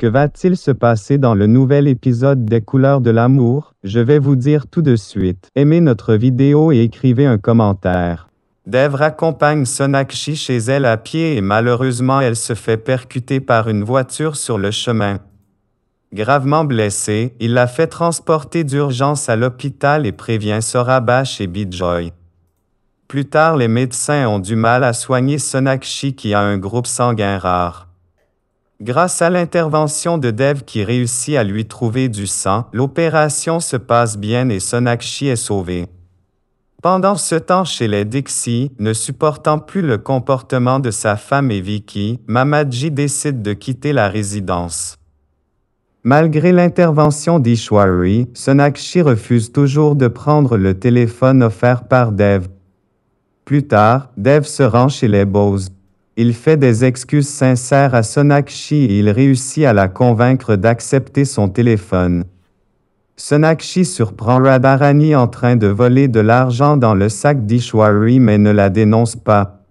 Que va-t-il se passer dans le nouvel épisode des Couleurs de l'amour? Je vais vous dire tout de suite. Aimez notre vidéo et écrivez un commentaire. Dev raccompagne Sonakshi chez elle à pied et malheureusement elle se fait percuter par une voiture sur le chemin. Gravement blessée, il la fait transporter d'urgence à l'hôpital et prévient Saurabh et Bijoy. Plus tard, les médecins ont du mal à soigner Sonakshi qui a un groupe sanguin rare. Grâce à l'intervention de Dev qui réussit à lui trouver du sang, l'opération se passe bien et Sonakshi est sauvée. Pendant ce temps chez les Dixie, ne supportant plus le comportement de sa femme et Vicky, Mamaji décide de quitter la résidence. Malgré l'intervention d'Ishwari, Sonakshi refuse toujours de prendre le téléphone offert par Dev. Plus tard, Dev se rend chez les Bose. Il fait des excuses sincères à Sonakshi et il réussit à la convaincre d'accepter son téléphone. Sonakshi surprend Radharani en train de voler de l'argent dans le sac d'Ishwari mais ne la dénonce pas.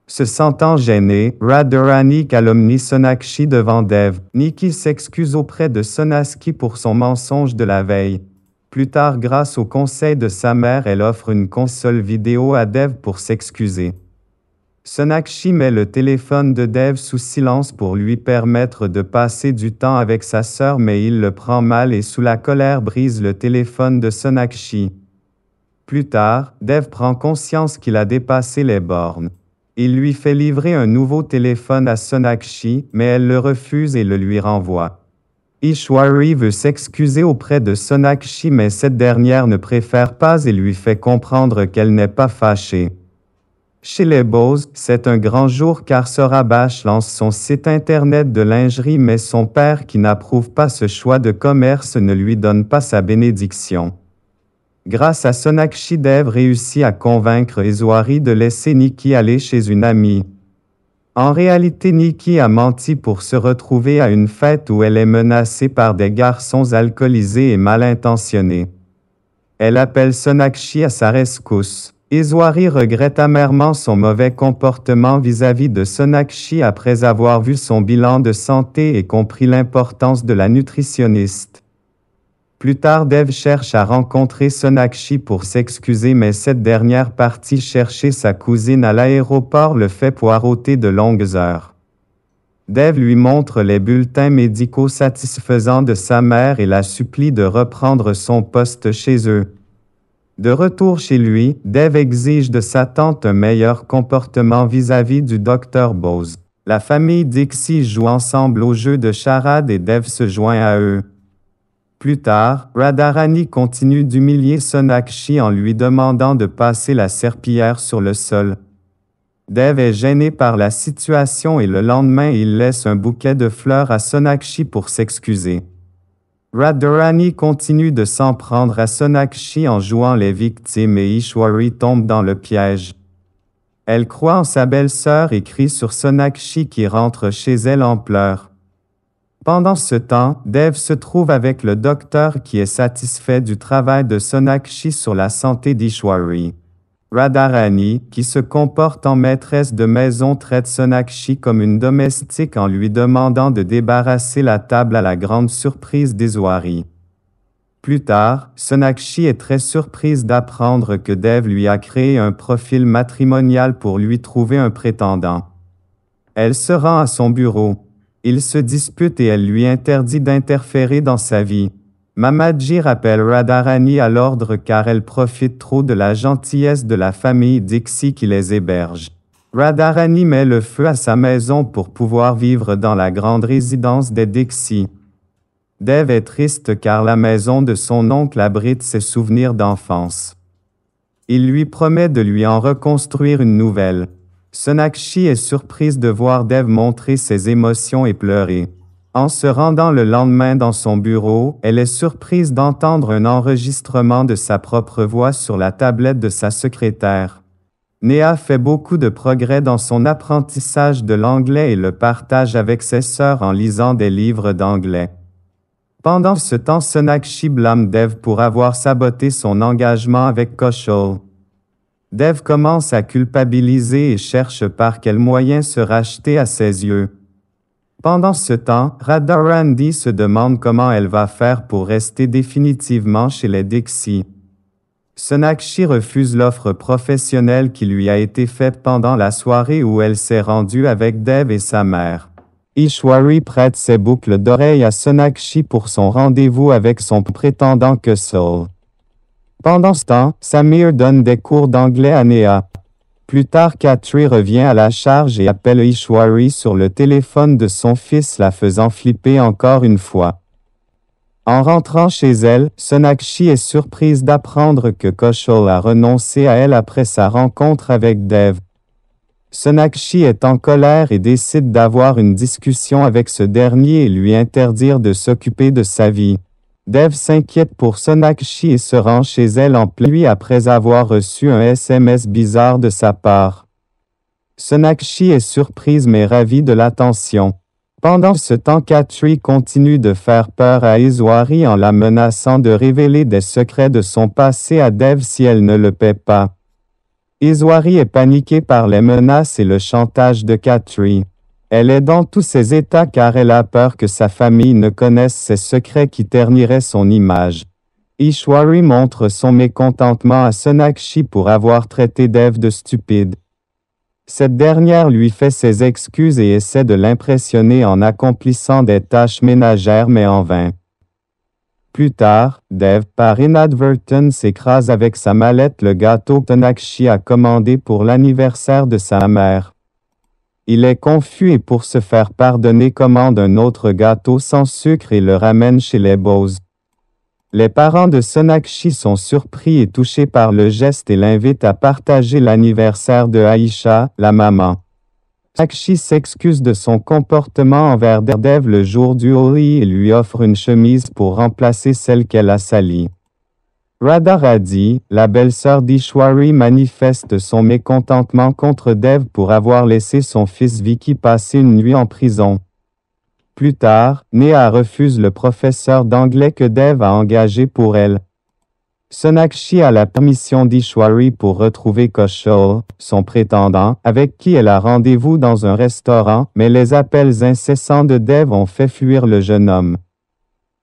Se sentant gênée, Radharani calomnie Sonakshi devant Dev. Nikki s'excuse auprès de Sonaski pour son mensonge de la veille. Plus tard, grâce au conseil de sa mère, elle offre une console vidéo à Dev pour s'excuser. Sonakshi met le téléphone de Dev sous silence pour lui permettre de passer du temps avec sa sœur mais il le prend mal et sous la colère brise le téléphone de Sonakshi. Plus tard, Dev prend conscience qu'il a dépassé les bornes. Il lui fait livrer un nouveau téléphone à Sonakshi, mais elle le refuse et le lui renvoie. Ishwari veut s'excuser auprès de Sonakshi mais cette dernière ne préfère pas et lui fait comprendre qu'elle n'est pas fâchée. Chez les Bose, c'est un grand jour car Saurabh lance son site internet de lingerie mais son père qui n'approuve pas ce choix de commerce ne lui donne pas sa bénédiction. Grâce à Sonakshi, Dev réussit à convaincre Ishwari de laisser Nikki aller chez une amie. En réalité, Nikki a menti pour se retrouver à une fête où elle est menacée par des garçons alcoolisés et mal intentionnés. Elle appelle Sonakshi à sa rescousse. Ishwari regrette amèrement son mauvais comportement vis-à-vis de Sonakshi après avoir vu son bilan de santé et compris l'importance de la nutritionniste. Plus tard, Dev cherche à rencontrer Sonakshi pour s'excuser mais cette dernière partie chercher sa cousine à l'aéroport le fait poireauter de longues heures. Dev lui montre les bulletins médicaux satisfaisants de sa mère et la supplie de reprendre son poste chez eux. De retour chez lui, Dev exige de sa tante un meilleur comportement vis-à-vis du Dr Bose. La famille Dixie joue ensemble au jeu de charade et Dev se joint à eux. Plus tard, Radharani continue d'humilier Sonakshi en lui demandant de passer la serpillière sur le sol. Dev est gêné par la situation et le lendemain il laisse un bouquet de fleurs à Sonakshi pour s'excuser. Radharani continue de s'en prendre à Sonakshi en jouant les victimes et Ishwari tombe dans le piège. Elle croit en sa belle-sœur et crie sur Sonakshi qui rentre chez elle en pleurs. Pendant ce temps, Dev se trouve avec le docteur qui est satisfait du travail de Sonakshi sur la santé d'Ishwari. Radharani, qui se comporte en maîtresse de maison, traite Sonakshi comme une domestique en lui demandant de débarrasser la table à la grande surprise d'Ishwari. Plus tard, Sonakshi est très surprise d'apprendre que Dev lui a créé un profil matrimonial pour lui trouver un prétendant. Elle se rend à son bureau. Ils se disputent et elle lui interdit d'interférer dans sa vie. Mamaji rappelle Radharani à l'ordre car elle profite trop de la gentillesse de la famille Dixie qui les héberge. Radharani met le feu à sa maison pour pouvoir vivre dans la grande résidence des Dixie. Dev est triste car la maison de son oncle abrite ses souvenirs d'enfance. Il lui promet de lui en reconstruire une nouvelle. Sonakshi est surprise de voir Dev montrer ses émotions et pleurer. En se rendant le lendemain dans son bureau, elle est surprise d'entendre un enregistrement de sa propre voix sur la tablette de sa secrétaire. Néha fait beaucoup de progrès dans son apprentissage de l'anglais et le partage avec ses sœurs en lisant des livres d'anglais. Pendant ce temps, Sonakshi blâme Dev pour avoir saboté son engagement avec Kaushal. Dev commence à culpabiliser et cherche par quel moyen se racheter à ses yeux. Pendant ce temps, Radharani se demande comment elle va faire pour rester définitivement chez les Dixie. Sonakshi refuse l'offre professionnelle qui lui a été faite pendant la soirée où elle s'est rendue avec Dev et sa mère. Ishwari prête ses boucles d'oreilles à Sonakshi pour son rendez-vous avec son prétendant Kaushal. Pendant ce temps, Samir donne des cours d'anglais à Neha. Plus tard, Khatri revient à la charge et appelle Ishwari sur le téléphone de son fils, la faisant flipper encore une fois. En rentrant chez elle, Sonakshi est surprise d'apprendre que Kaushal a renoncé à elle après sa rencontre avec Dev. Sonakshi est en colère et décide d'avoir une discussion avec ce dernier et lui interdire de s'occuper de sa vie. Dev s'inquiète pour Sonakshi et se rend chez elle en pleine nuit après avoir reçu un SMS bizarre de sa part. Sonakshi est surprise mais ravie de l'attention. Pendant ce temps, Khatri continue de faire peur à Ishwari en la menaçant de révéler des secrets de son passé à Dev si elle ne le paie pas. Ishwari est paniquée par les menaces et le chantage de Khatri. Elle est dans tous ses états car elle a peur que sa famille ne connaisse ses secrets qui terniraient son image. Ishwari montre son mécontentement à Sonakshi pour avoir traité Dev de stupide. Cette dernière lui fait ses excuses et essaie de l'impressionner en accomplissant des tâches ménagères mais en vain. Plus tard, Dev, par inadvertance, écrase avec sa mallette le gâteau que Sonakshi a commandé pour l'anniversaire de sa mère. Il est confus et pour se faire pardonner commande un autre gâteau sans sucre et le ramène chez les Bose. Les parents de Sonakshi sont surpris et touchés par le geste et l'invitent à partager l'anniversaire de Aisha, la maman. Sonakshi s'excuse de son comportement envers Dev le jour du Holi et lui offre une chemise pour remplacer celle qu'elle a salie. Radharani, la belle-sœur d'Ishwari, manifeste son mécontentement contre Dev pour avoir laissé son fils Vicky passer une nuit en prison. Plus tard, Neha refuse le professeur d'anglais que Dev a engagé pour elle. Sonakshi a la permission d'Ishwari pour retrouver Kaushal, son prétendant, avec qui elle a rendez-vous dans un restaurant, mais les appels incessants de Dev ont fait fuir le jeune homme.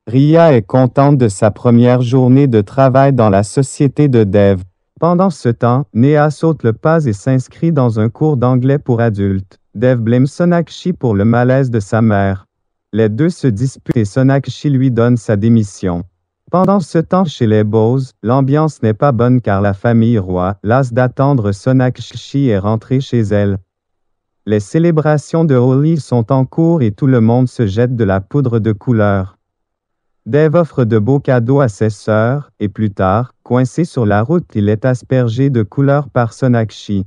Riya est contente de sa première journée de travail dans la société de Dev. Pendant ce temps, Neha saute le pas et s'inscrit dans un cours d'anglais pour adultes. Dev blâme Sonakshi pour le malaise de sa mère. Les deux se disputent et Sonakshi lui donne sa démission. Pendant ce temps chez les Bose, l'ambiance n'est pas bonne car la famille Roy, lasse d'attendre Sonakshi, est rentrée chez elle. Les célébrations de Holi sont en cours et tout le monde se jette de la poudre de couleur. Dev offre de beaux cadeaux à ses sœurs, et plus tard, coincé sur la route, il est aspergé de couleurs par Sonakshi.